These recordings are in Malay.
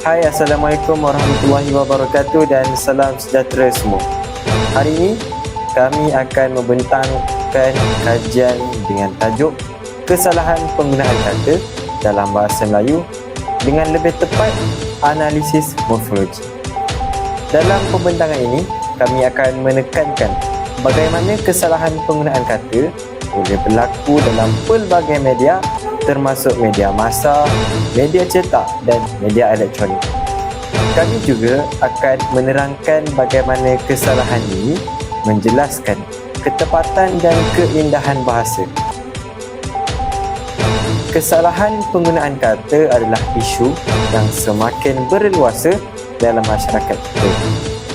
Hai, Assalamualaikum warahmatullahi wabarakatuh dan salam sejahtera semua. Hari ini kami akan membentangkan kajian dengan tajuk kesalahan penggunaan kata dalam bahasa Melayu dengan lebih tepat analisis morfologi. Dalam pembentangan ini, kami akan menekankan bagaimana kesalahan penggunaan kata boleh berlaku dalam pelbagai media termasuk media massa, media cetak dan media elektronik. Kami juga akan menerangkan bagaimana kesalahan ini menjelaskan ketepatan dan keindahan bahasa. Kesalahan penggunaan kata adalah isu yang semakin berleluasa dalam masyarakat kita.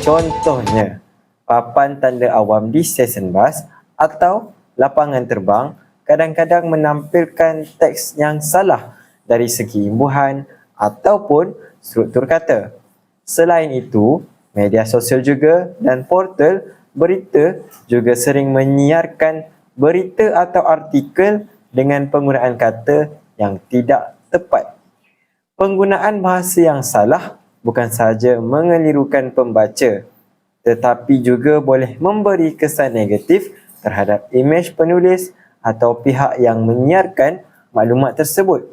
Contohnya, papan tanda awam di stesen bas atau lapangan terbang kadang-kadang menampilkan teks yang salah dari segi imbuhan ataupun struktur kata. Selain itu, media sosial juga dan portal berita juga sering menyiarkan berita atau artikel dengan penggunaan kata yang tidak tepat. Penggunaan bahasa yang salah bukan sahaja mengelirukan pembaca, tetapi juga boleh memberi kesan negatif terhadap imej penulis atau pihak yang menyiarkan maklumat tersebut.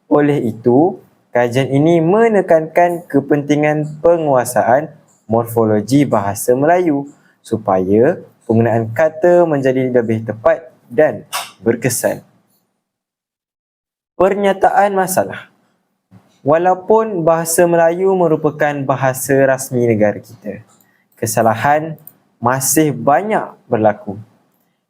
Oleh itu, kajian ini menekankan kepentingan penguasaan morfologi bahasa Melayu supaya penggunaan kata menjadi lebih tepat dan berkesan. Pernyataan masalah. Walaupun bahasa Melayu merupakan bahasa rasmi negara kita, kesalahan masih banyak berlaku.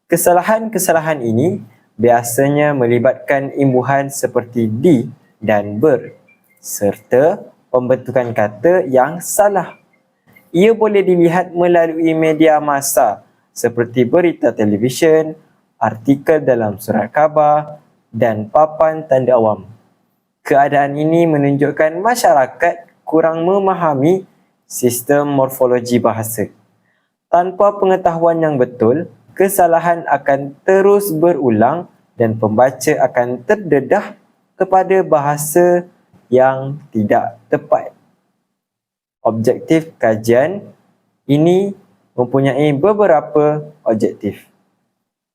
Kesalahan-kesalahan ini biasanya melibatkan imbuhan seperti di dan ber, serta pembentukan kata yang salah. Ia boleh dilihat melalui media massa seperti berita televisyen, artikel dalam surat khabar dan papan tanda awam. Keadaan ini menunjukkan masyarakat kurang memahami sistem morfologi bahasa. Tanpa pengetahuan yang betul, kesalahan akan terus berulang dan pembaca akan terdedah kepada bahasa yang tidak tepat. Objektif kajian ini mempunyai beberapa objektif.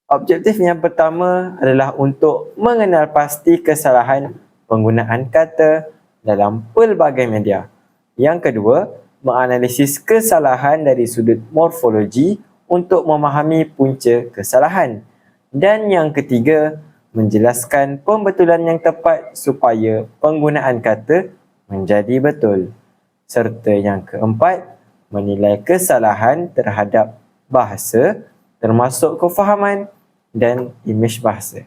Objektif yang pertama adalah untuk mengenal pasti kesalahan penggunaan kata dalam pelbagai media. Yang kedua, menganalisis kesalahan dari sudut morfologi untuk memahami punca kesalahan. Dan yang ketiga, menjelaskan pembetulan yang tepat supaya penggunaan kata menjadi betul. Serta yang keempat, menilai kesalahan terhadap bahasa termasuk kefahaman dan imej bahasa.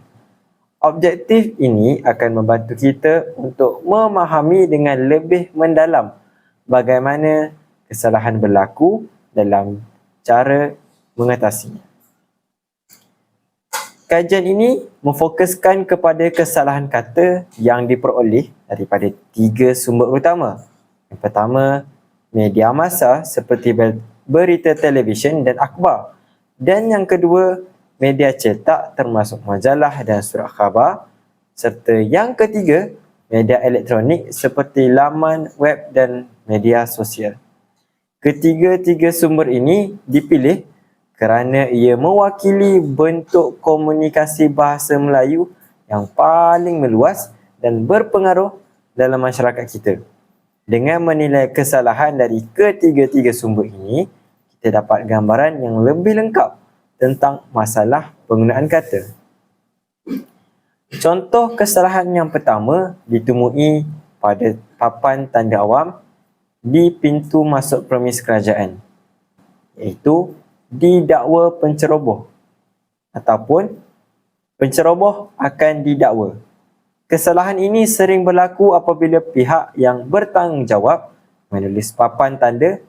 Objektif ini akan membantu kita untuk memahami dengan lebih mendalam bagaimana kesalahan berlaku dalam cara mengatasinya. Kajian ini memfokuskan kepada kesalahan kata yang diperoleh daripada 3 sumber utama. Yang pertama, media massa seperti berita televisyen dan akhbar. Dan yang kedua, media cetak termasuk majalah dan surat khabar. Serta yang ketiga, media elektronik seperti laman web dan media sosial. Ketiga-tiga sumber ini dipilih kerana ia mewakili bentuk komunikasi bahasa Melayu yang paling meluas dan berpengaruh dalam masyarakat kita. Dengan menilai kesalahan dari ketiga-tiga sumber ini, kita dapat gambaran yang lebih lengkap tentang masalah penggunaan kata. Contoh kesalahan yang pertama ditemui pada papan tanda awam di pintu masuk premis kerajaan, iaitu didakwa penceroboh ataupun penceroboh akan didakwa. Kesalahan ini sering berlaku apabila pihak yang bertanggungjawab menulis papan tanda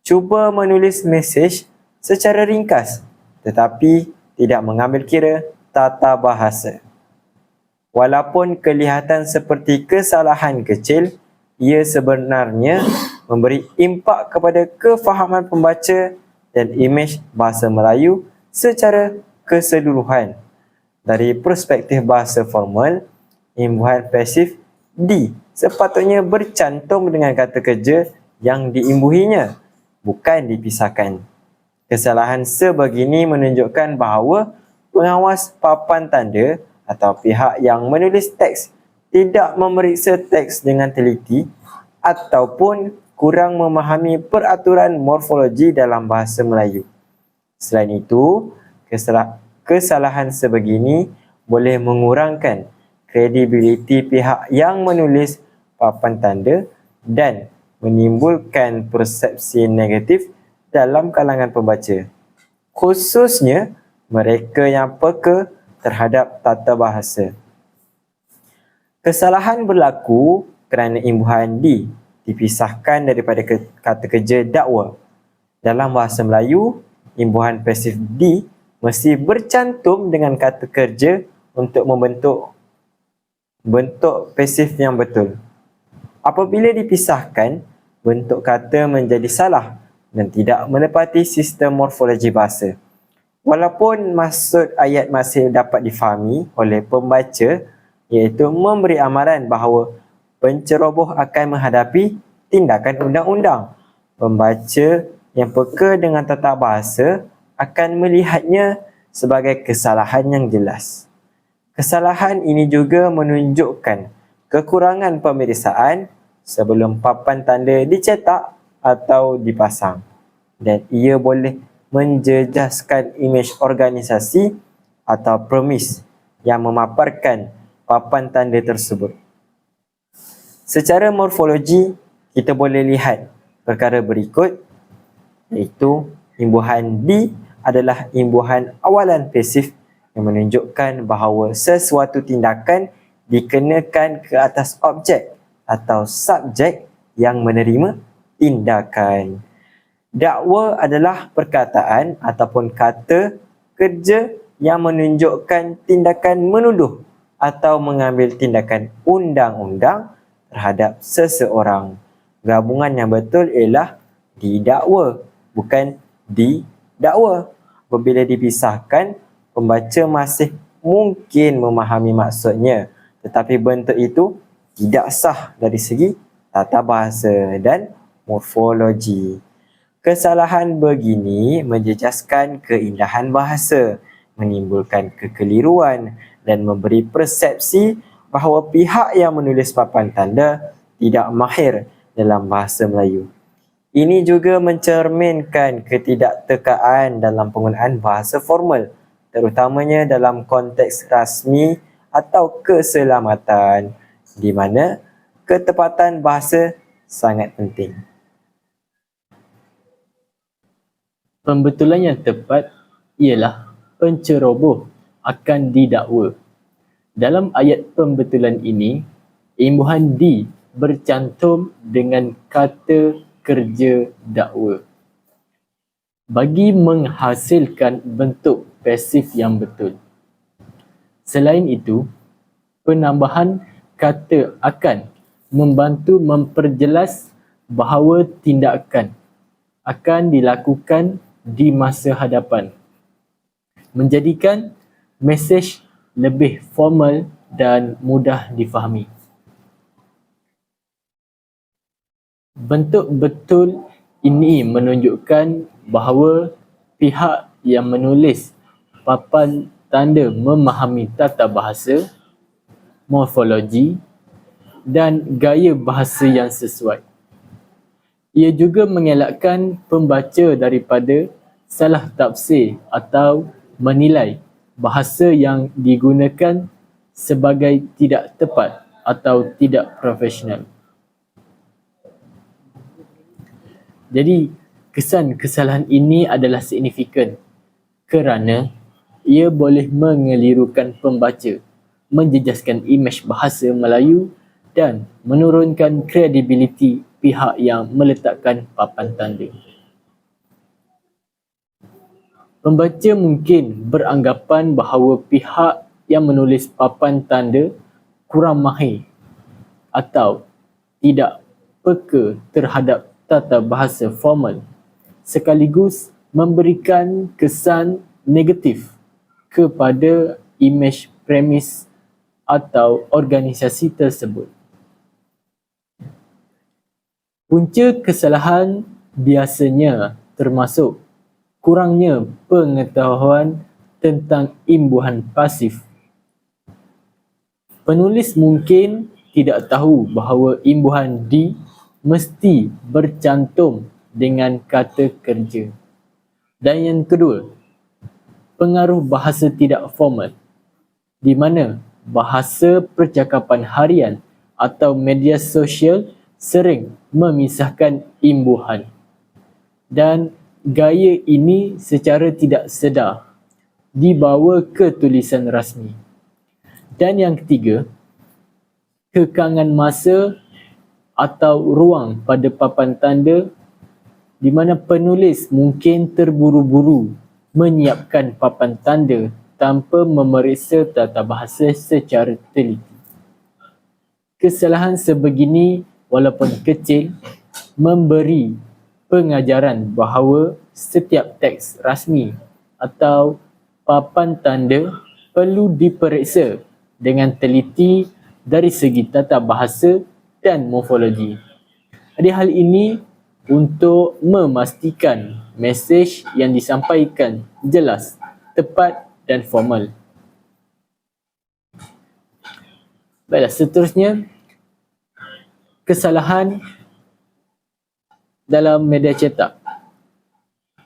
cuba menulis mesej secara ringkas tetapi tidak mengambil kira tata bahasa. Walaupun kelihatan seperti kesalahan kecil, ia sebenarnya memberi impak kepada kefahaman pembaca dan imej bahasa Melayu secara keseluruhan. Dari perspektif bahasa formal, imbuhan pasif D sepatutnya bercantum dengan kata kerja yang diimbuhinya, bukan dipisahkan. Kesalahan sebegini menunjukkan bahawa pengawas papan tanda atau pihak yang menulis teks tidak memeriksa teks dengan teliti ataupun kurang memahami peraturan morfologi dalam bahasa Melayu. Selain itu, kesalahan sebegini boleh mengurangkan kredibiliti pihak yang menulis papan tanda dan menimbulkan persepsi negatif dalam kalangan pembaca, khususnya mereka yang peka terhadap tata bahasa. Kesalahan berlaku kerana imbuhan D dipisahkan daripada kata kerja dakwa. Dalam bahasa Melayu, imbuhan pasif D mesti bercantum dengan kata kerja untuk membentuk bentuk pasif yang betul. Apabila dipisahkan, bentuk kata menjadi salah dan tidak menepati sistem morfologi bahasa. Walaupun maksud ayat masih dapat difahami oleh pembaca, iaitu memberi amaran bahawa penceroboh akan menghadapi tindakan undang-undang, pembaca yang peka dengan tata bahasa akan melihatnya sebagai kesalahan yang jelas. Kesalahan ini juga menunjukkan kekurangan pemeriksaan sebelum papan tanda dicetak atau dipasang, dan ia boleh menjejaskan imej organisasi atau premis yang memaparkan papan tanda tersebut. Secara morfologi, kita boleh lihat perkara berikut, iaitu imbuhan D adalah imbuhan awalan pasif yang menunjukkan bahawa sesuatu tindakan dikenakan ke atas objek atau subjek yang menerima tindakan. Dakwa adalah perkataan ataupun kata kerja yang menunjukkan tindakan menuduh atau mengambil tindakan undang-undang terhadap seseorang. Gabungan yang betul ialah didakwa, bukan didakwa. Apabila dipisahkan, pembaca masih mungkin memahami maksudnya, tetapi bentuk itu tidak sah dari segi tata bahasa dan morfologi. Kesalahan begini menjejaskan keindahan bahasa, menimbulkan kekeliruan dan memberi persepsi bahawa pihak yang menulis papan tanda tidak mahir dalam bahasa Melayu. Ini juga mencerminkan ketidaktekaan dalam penggunaan bahasa formal, terutamanya dalam konteks rasmi atau keselamatan, di mana ketepatan bahasa sangat penting. Pembetulan yang tepat ialah penceroboh akan didakwa. Dalam ayat pembetulan ini, imbuhan D bercantum dengan kata kerja dakwa bagi menghasilkan bentuk pasif yang betul. Selain itu, penambahan kata akan membantu memperjelas bahawa tindakan akan dilakukan di masa hadapan, menjadikan mesej lebih formal dan mudah difahami. Bentuk betul ini menunjukkan bahawa pihak yang menulis papan tanda memahami tata bahasa, morfologi dan gaya bahasa yang sesuai. Ia juga mengelakkan pembaca daripada salah tafsir atau menilai bahasa yang digunakan sebagai tidak tepat atau tidak profesional. Jadi, kesan kesalahan ini adalah signifikan kerana ia boleh mengelirukan pembaca, menjejaskan imej bahasa Melayu dan menurunkan kredibiliti pihak yang meletakkan papan tanda. Pembaca mungkin beranggapan bahawa pihak yang menulis papan tanda kurang mahir atau tidak peka terhadap tata bahasa formal, sekaligus memberikan kesan negatif kepada imej premis atau organisasi tersebut. Punca kesalahan biasanya termasuk kurangnya pengetahuan tentang imbuhan pasif. Penulis mungkin tidak tahu bahawa imbuhan D mesti bercantum dengan kata kerja. Dan yang kedua, pengaruh bahasa tidak formal, di mana bahasa percakapan harian atau media sosial sering memisahkan imbuhan. Dan gaya ini secara tidak sedar dibawa ke tulisan rasmi. Dan yang ketiga, kekangan masa atau ruang pada papan tanda di mana penulis mungkin terburu-buru menyiapkan papan tanda tanpa memeriksa tata bahasa secara teliti. Kesalahan sebegini walaupun kecil memberi pengajaran bahawa setiap teks rasmi atau papan tanda perlu diperiksa dengan teliti dari segi tata bahasa dan morfologi. Jadi hal ini untuk memastikan mesej yang disampaikan jelas, tepat dan formal. Baiklah, seterusnya kesalahan dalam media cetak.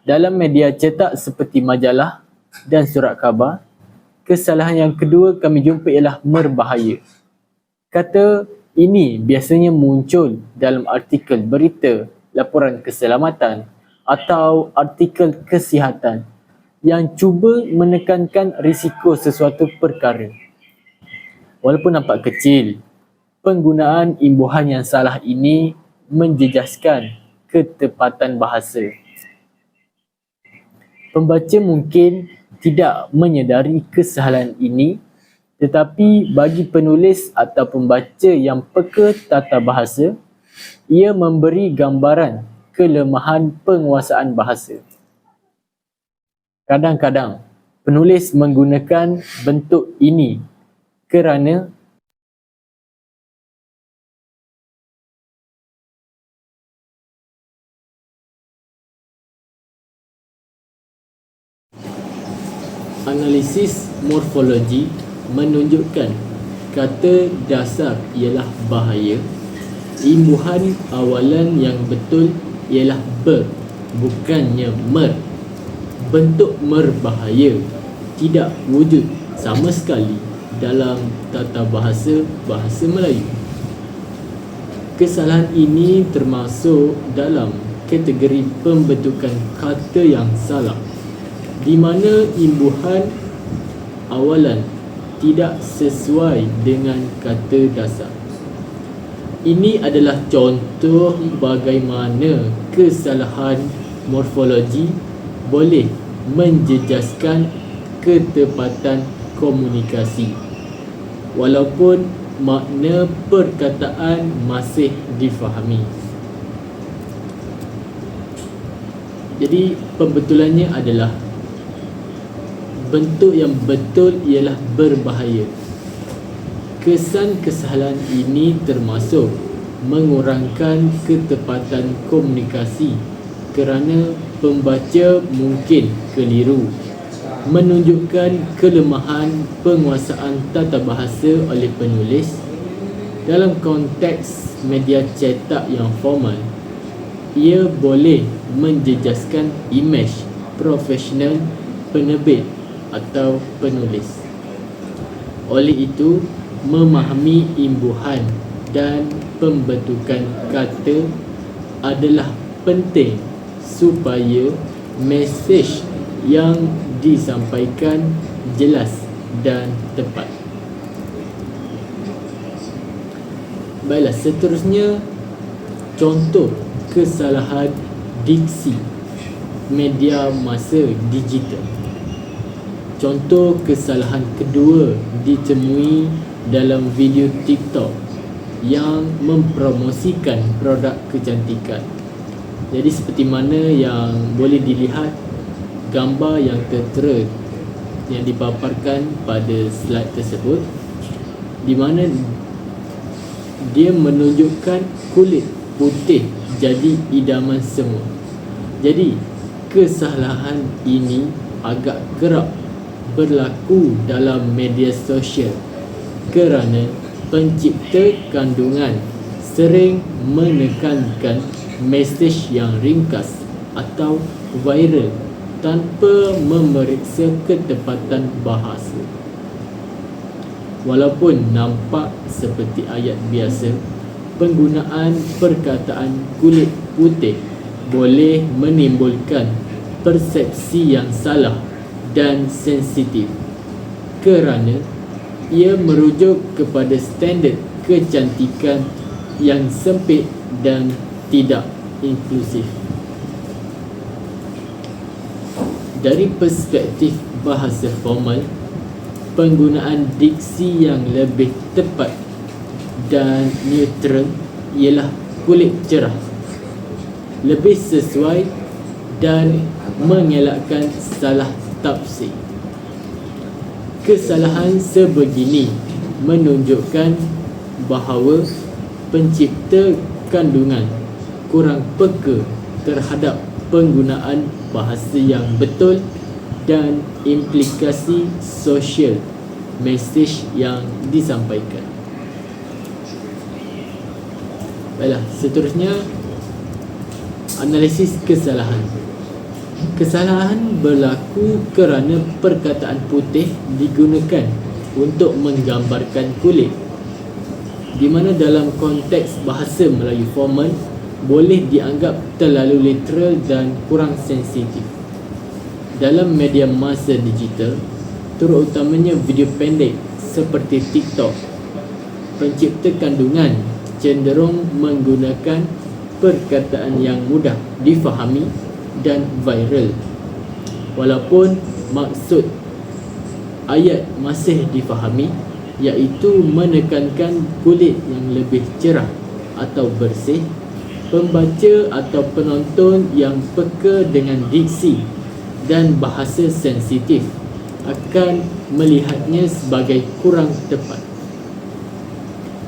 Dalam media cetak seperti majalah dan surat khabar, kesalahan yang kedua kami jumpa ialah merbahaya. Kata ini biasanya muncul dalam artikel berita, laporan keselamatan atau artikel kesihatan yang cuba menekankan risiko sesuatu perkara. Walaupun nampak kecil, penggunaan imbuhan yang salah ini menjejaskan ketepatan bahasa. Pembaca mungkin tidak menyedari kesalahan ini, tetapi bagi penulis atau pembaca yang peka tata bahasa, ia memberi gambaran kelemahan penguasaan bahasa. Kadang-kadang penulis menggunakan bentuk ini kerana analisis morfologi menunjukkan kata dasar ialah bahaya. Imbuhan awalan yang betul ialah ber, bukannya mer. Bentuk merbahaya tidak wujud sama sekali dalam tata bahasa Melayu. Kesalahan ini termasuk dalam kategori pembentukan kata yang salah, di mana imbuhan awalan tidak sesuai dengan kata dasar. Ini adalah contoh bagaimana kesalahan morfologi boleh menjejaskan ketepatan komunikasi walaupun makna perkataan masih difahami. Jadi pembetulannya adalah bentuk yang betul ialah berbahaya. Kesan kesalahan ini termasuk mengurangkan ketepatan komunikasi kerana pembaca mungkin keliru, menunjukkan kelemahan penguasaan tata bahasa oleh penulis. Dalam konteks media cetak yang formal, ia boleh menjejaskan imej profesional penerbit atau penulis. Oleh itu, memahami imbuhan dan pembentukan kata adalah penting supaya mesej yang disampaikan jelas dan tepat. Baiklah, seterusnya contoh kesalahan diksi media masa digital. Contoh kesalahan kedua ditemui dalam video TikTok yang mempromosikan produk kecantikan. Jadi seperti mana yang boleh dilihat gambar yang tertera yang dipaparkan pada slide tersebut, di mana dia menunjukkan kulit putih jadi idaman semua. Jadi, kesalahan ini agak kerap berlaku dalam media sosial kerana pencipta kandungan sering menekankan mesej yang ringkas atau viral tanpa memeriksa ketepatan bahasa. Walaupun nampak seperti ayat biasa, penggunaan perkataan kulit putih boleh menimbulkan persepsi yang salah dan sensitif kerana ia merujuk kepada standard kecantikan yang sempit dan tidak inklusif. Dari perspektif bahasa formal, penggunaan diksi yang lebih tepat dan neutral ialah kulit cerah, lebih sesuai dan mengelakkan salah tafsir. Kesalahan sebegini menunjukkan bahawa pencipta kandungan kurang peka terhadap penggunaan bahasa yang betul dan implikasi sosial mesej yang disampaikan. Baiklah, seterusnya analisis kesalahan. Kesalahan berlaku kerana perkataan putih digunakan untuk menggambarkan kulit, di mana dalam konteks bahasa Melayu formal boleh dianggap terlalu literal dan kurang sensitif. Dalam media masa digital, terutamanya video pendek seperti TikTok, pencipta kandungan cenderung menggunakan perkataan yang mudah difahami dan viral. Walaupun maksud ayat masih difahami, iaitu menekankan kulit yang lebih cerah atau bersih, pembaca atau penonton yang peka dengan diksi dan bahasa sensitif akan melihatnya sebagai kurang tepat.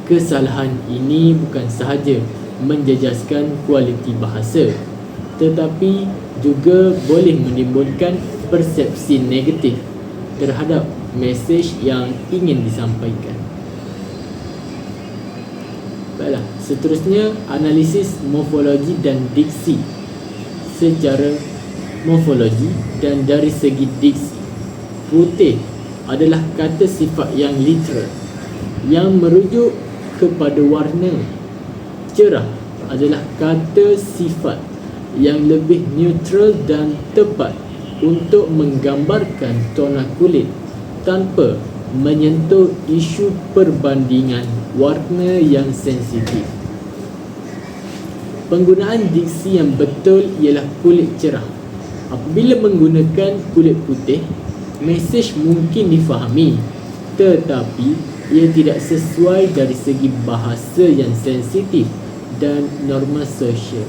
Kesalahan ini bukan sahaja menjejaskan kualiti bahasa, tetapi juga boleh menimbulkan persepsi negatif terhadap mesej yang ingin disampaikan. Baiklah, seterusnya analisis morfologi dan diksi. Secara morfologi dan dari segi diksi, putih adalah kata sifat yang literal yang merujuk kepada warna. Cerah adalah kata sifat yang lebih neutral dan tepat untuk menggambarkan tona kulit tanpa menyentuh isu perbandingan warna yang sensitif. Penggunaan diksi yang betul ialah kulit cerah. Apabila menggunakan kulit putih, mesej mungkin difahami, tetapi ia tidak sesuai dari segi bahasa yang sensitif dan norma sosial.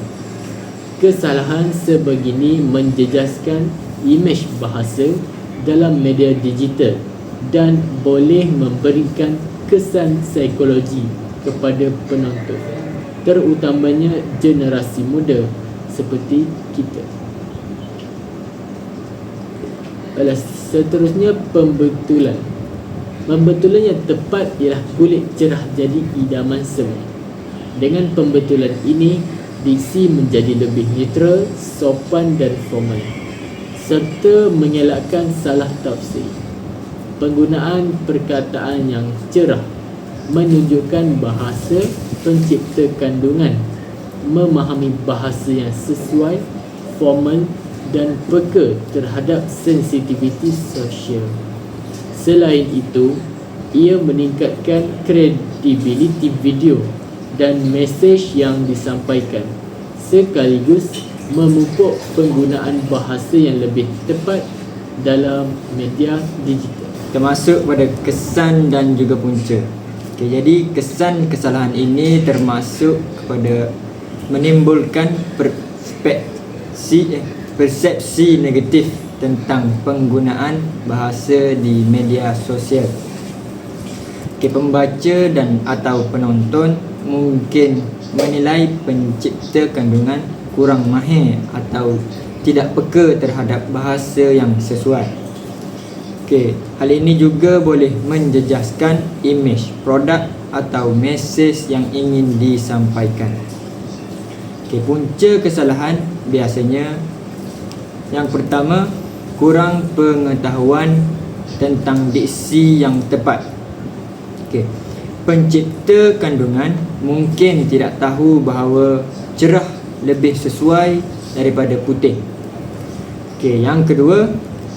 Kesalahan sebegini menjejaskan imej bahasa dalam media digital dan boleh memberikan kesan psikologi kepada penonton, terutamanya generasi muda seperti kita. Seterusnya pembetulan. Pembetulan yang tepat ialah kulit cerah jadi idaman semua. Dengan pembetulan ini, diksi menjadi lebih neutral, sopan dan formal, serta mengelakkan salah tafsir. Penggunaan perkataan yang cerah menunjukkan bahasa pencipta kandungan memahami bahasa yang sesuai, formal dan peka terhadap sensitiviti sosial. Selain itu, ia meningkatkan kredibiliti video dan mesej yang disampaikan, sekaligus memupuk penggunaan bahasa yang lebih tepat dalam media digital. Termasuk pada kesan dan juga punca. Jadi kesan kesalahan ini termasuk kepada menimbulkan persepsi negatif tentang penggunaan bahasa di media sosial. Pembaca dan atau penonton mungkin menilai pencipta kandungan kurang mahir atau tidak peka terhadap bahasa yang sesuai. Okey, hal ini juga boleh menjejaskan imej produk atau mesej yang ingin disampaikan. Okey, punca kesalahan biasanya yang pertama, kurang pengetahuan tentang diksi yang tepat. Okey, pencipta kandungan mungkin tidak tahu bahawa cerah lebih sesuai daripada putih. Okey, yang kedua,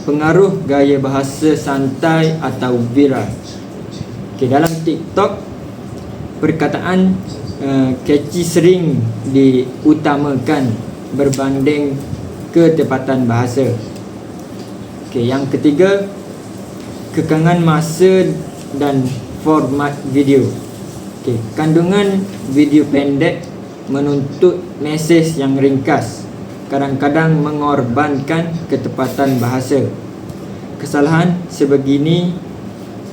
pengaruh gaya bahasa santai atau viral. Okey, dalam TikTok, perkataan catchy sering diutamakan berbanding ketepatan bahasa. Okey, yang ketiga, kekangan masa dan format video. Okey, kandungan video pendek menuntut mesej yang ringkas, kadang-kadang mengorbankan ketepatan bahasa. Kesalahan sebegini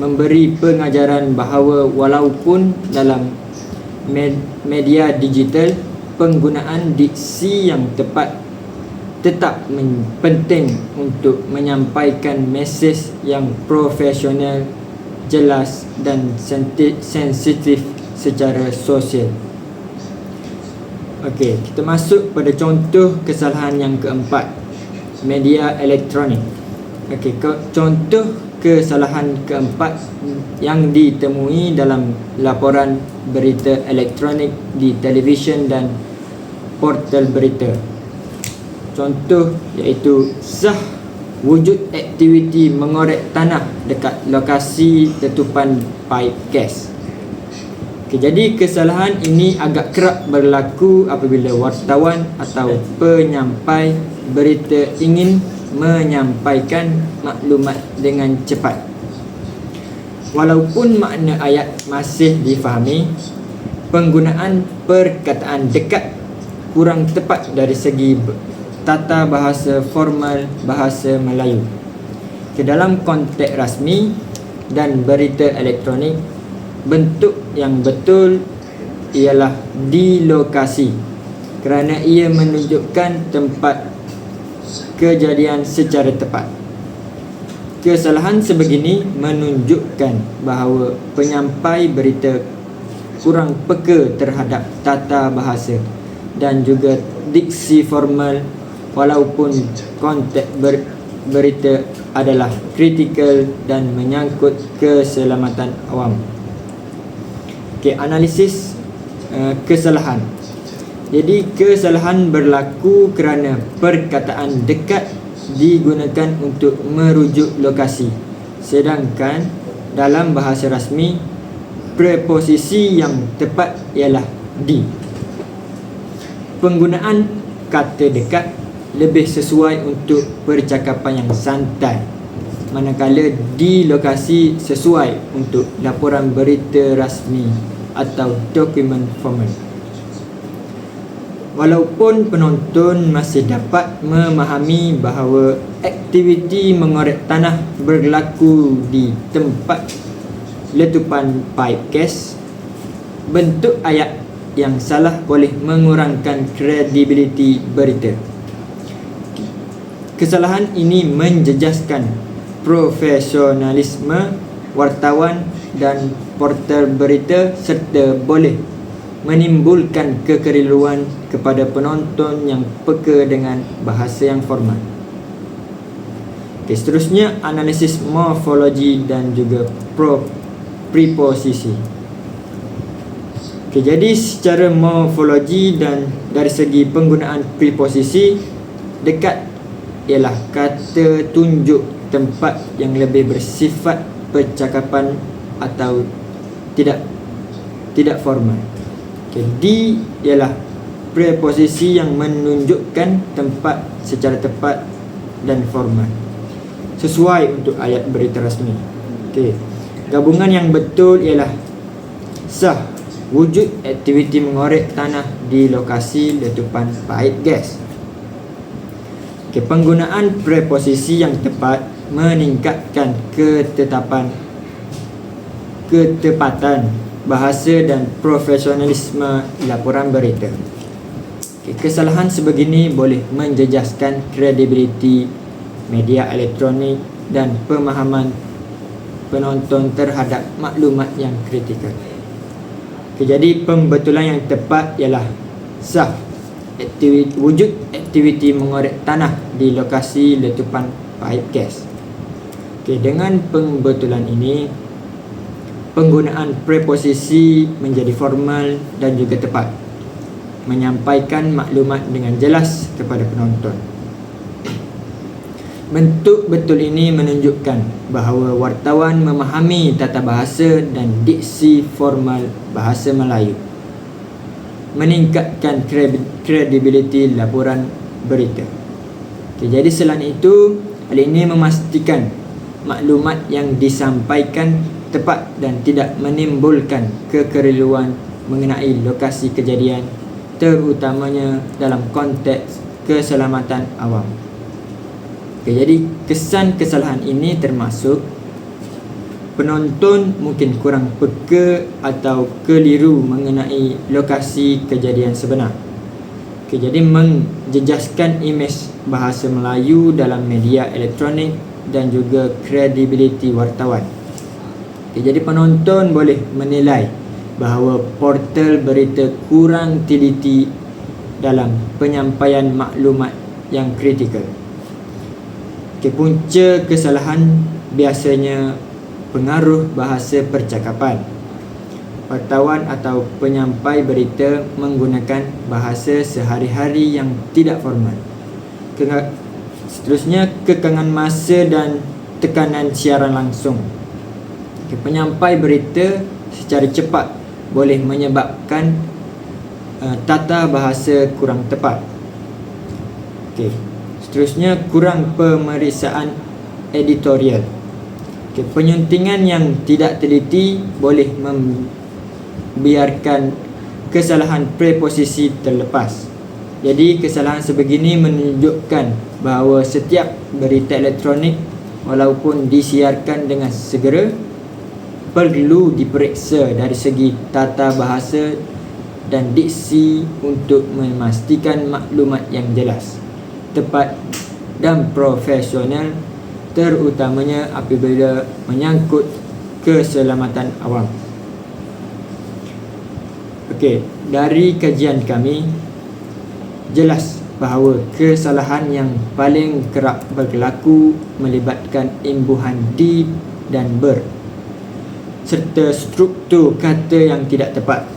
memberi pengajaran bahawa walaupun dalam media digital, penggunaan diksi yang tepat tetap penting untuk menyampaikan mesej yang profesional, jelas dan sensitif secara sosial. Okey, kita masuk pada contoh kesalahan yang keempat, media elektronik. Okey, contoh kesalahan keempat yang ditemui dalam laporan berita elektronik di televisyen dan portal berita. Contoh iaitu sah wujud aktiviti mengorek tanah dekat lokasi letupan paip gas. Okay, jadi kesalahan ini agak kerap berlaku apabila wartawan atau penyampai berita ingin menyampaikan maklumat dengan cepat. Walaupun makna ayat masih difahami, penggunaan perkataan dekat kurang tepat dari segi tata bahasa formal bahasa Melayu. Ke dalam konteks rasmi dan berita elektronik, bentuk yang betul ialah di lokasi kerana ia menunjukkan tempat kejadian secara tepat. Kesalahan sebegini menunjukkan bahawa penyampai berita kurang peka terhadap tata bahasa dan juga diksi formal walaupun konteks berita adalah kritikal dan menyangkut keselamatan awam. Okey, analisis kesalahan. Jadi kesalahan berlaku kerana perkataan dekat digunakan untuk merujuk lokasi, sedangkan dalam bahasa rasmi preposisi yang tepat ialah di. Penggunaan kata dekat lebih sesuai untuk percakapan yang santai, manakala di lokasi sesuai untuk laporan berita rasmi atau dokumen formal. Walaupun penonton masih dapat memahami bahawa aktiviti mengorek tanah berlaku di tempat letupan paip gas, bentuk ayat yang salah boleh mengurangkan kredibiliti berita. Kesalahan ini menjejaskan profesionalisme wartawan dan portal berita serta boleh menimbulkan kekeliruan kepada penonton yang peka dengan bahasa yang formal. Okay, seterusnya analisis morfologi dan juga preposisi. Okay, jadi secara morfologi dan dari segi penggunaan preposisi, dekat ialah kata tunjuk tempat yang lebih bersifat percakapan atau tidak formal. Okay, di ialah preposisi yang menunjukkan tempat secara tepat dan formal sesuai untuk ayat berita rasmi. Okay, gabungan yang betul ialah sah wujud aktiviti mengorek tanah di lokasi letupan paip gas. Okay, penggunaan preposisi yang tepat meningkatkan ketepatan bahasa dan profesionalisme laporan berita. Kesalahan sebegini boleh menjejaskan kredibiliti media elektronik dan pemahaman penonton terhadap maklumat yang kritikal. Jadi pembetulan yang tepat ialah sah wujud aktiviti mengorek tanah di lokasi letupan paip gas. Dengan pembetulan ini, penggunaan preposisi menjadi formal dan juga tepat, menyampaikan maklumat dengan jelas kepada penonton. Bentuk betul ini menunjukkan bahawa wartawan memahami tata bahasa dan diksi formal bahasa Melayu, meningkatkan kredibiliti laporan berita. Jadi selain itu, hal ini memastikan maklumat yang disampaikan tepat dan tidak menimbulkan kekeliruan mengenai lokasi kejadian, terutamanya dalam konteks keselamatan awam. Jadi kesan kesalahan ini termasuk penonton mungkin kurang peka atau keliru mengenai lokasi kejadian sebenar. Jadi menjejaskan imej bahasa Melayu dalam media elektronik dan juga kredibiliti wartawan. Jadi penonton boleh menilai bahawa portal berita kurang teliti dalam penyampaian maklumat yang kritikal. Punca kesalahan biasanya pengaruh bahasa percakapan. Wartawan atau penyampai berita menggunakan bahasa sehari-hari yang tidak formal. Seterusnya, kekangan masa dan tekanan siaran langsung. Penyampai berita secara cepat boleh menyebabkan tata bahasa kurang tepat. Seterusnya, kurang pemeriksaan editorial. Penyuntingan yang tidak teliti boleh membiarkan kesalahan preposisi terlepas. Jadi kesalahan sebegini menunjukkan bahawa setiap berita elektronik walaupun disiarkan dengan segera perlu diperiksa dari segi tata bahasa dan diksi untuk memastikan maklumat yang jelas, tepat dan profesional, terutamanya apabila menyangkut keselamatan awam. Dari kajian kami, jelas bahawa kesalahan yang paling kerap berlaku melibatkan imbuhan di dan ber, serta struktur kata yang tidak tepat.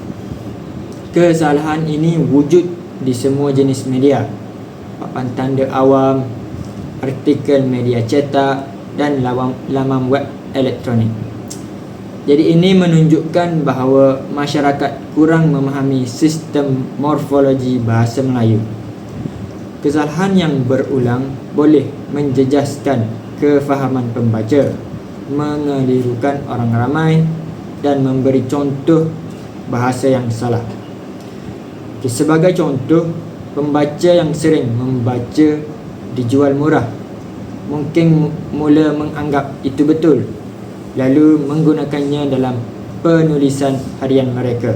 Kesalahan ini wujud di semua jenis media, papan tanda awam, artikel media cetak dan laman web elektronik. Jadi ini menunjukkan bahawa masyarakat kurang memahami sistem morfologi bahasa Melayu. Kesalahan yang berulang boleh menjejaskan kefahaman pembaca, mengelirukan orang ramai dan memberi contoh bahasa yang salah. Sebagai contoh, pembaca yang sering membaca dijual murah mungkin mula menganggap itu betul, lalu menggunakannya dalam penulisan harian mereka.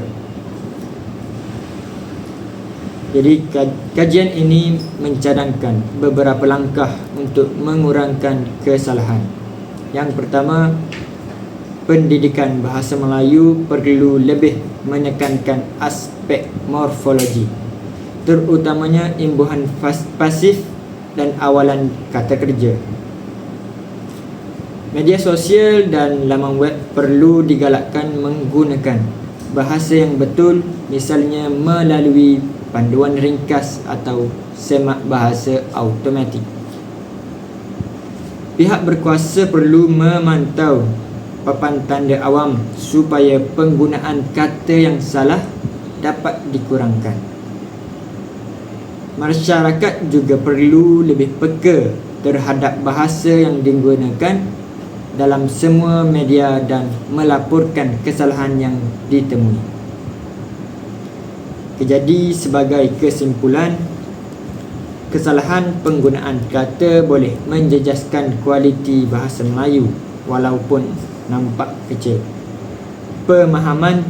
Jadi kajian ini mencadangkan beberapa langkah untuk mengurangkan kesalahan. Yang pertama, pendidikan bahasa Melayu perlu lebih menekankan aspek morfologi, terutamanya imbuhan pasif dan awalan kata kerja. Media sosial dan laman web perlu digalakkan menggunakan bahasa yang betul, misalnya melalui panduan ringkas atau semak bahasa automatik. Pihak berkuasa perlu memantau papan tanda awam supaya penggunaan kata yang salah dapat dikurangkan. Masyarakat juga perlu lebih peka terhadap bahasa yang digunakan dalam semua media dan melaporkan kesalahan yang ditemui. Jadi sebagai kesimpulan, kesalahan penggunaan kata boleh menjejaskan kualiti bahasa Melayu walaupun nampak kecil. Pemahaman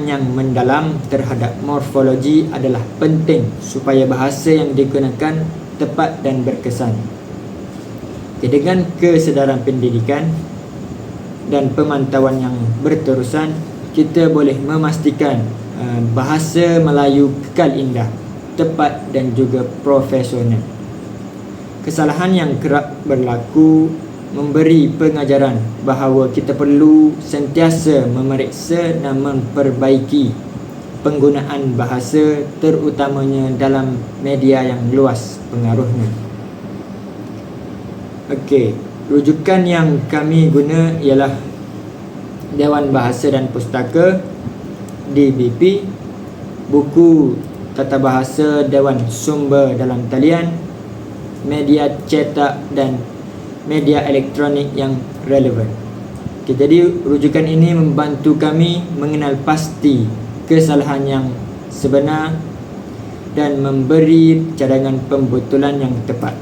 yang mendalam terhadap morfologi adalah penting supaya bahasa yang digunakan tepat dan berkesan. Dengan kesedaran pendidikan dan pemantauan yang berterusan, kita boleh memastikan bahasa Melayu kekal indah, tepat dan juga profesional. Kesalahan yang kerap berlaku memberi pengajaran bahawa kita perlu sentiasa memeriksa dan memperbaiki penggunaan bahasa, terutamanya dalam media yang luas pengaruhnya. Okey, rujukan yang kami guna ialah Dewan Bahasa dan Pustaka DBP, buku Tata Bahasa Dewan Sumber dalam Talian, media cetak dan media elektronik yang relevan. Okay, jadi rujukan ini membantu kami mengenal pasti kesalahan yang sebenar dan memberi cadangan pembetulan yang tepat.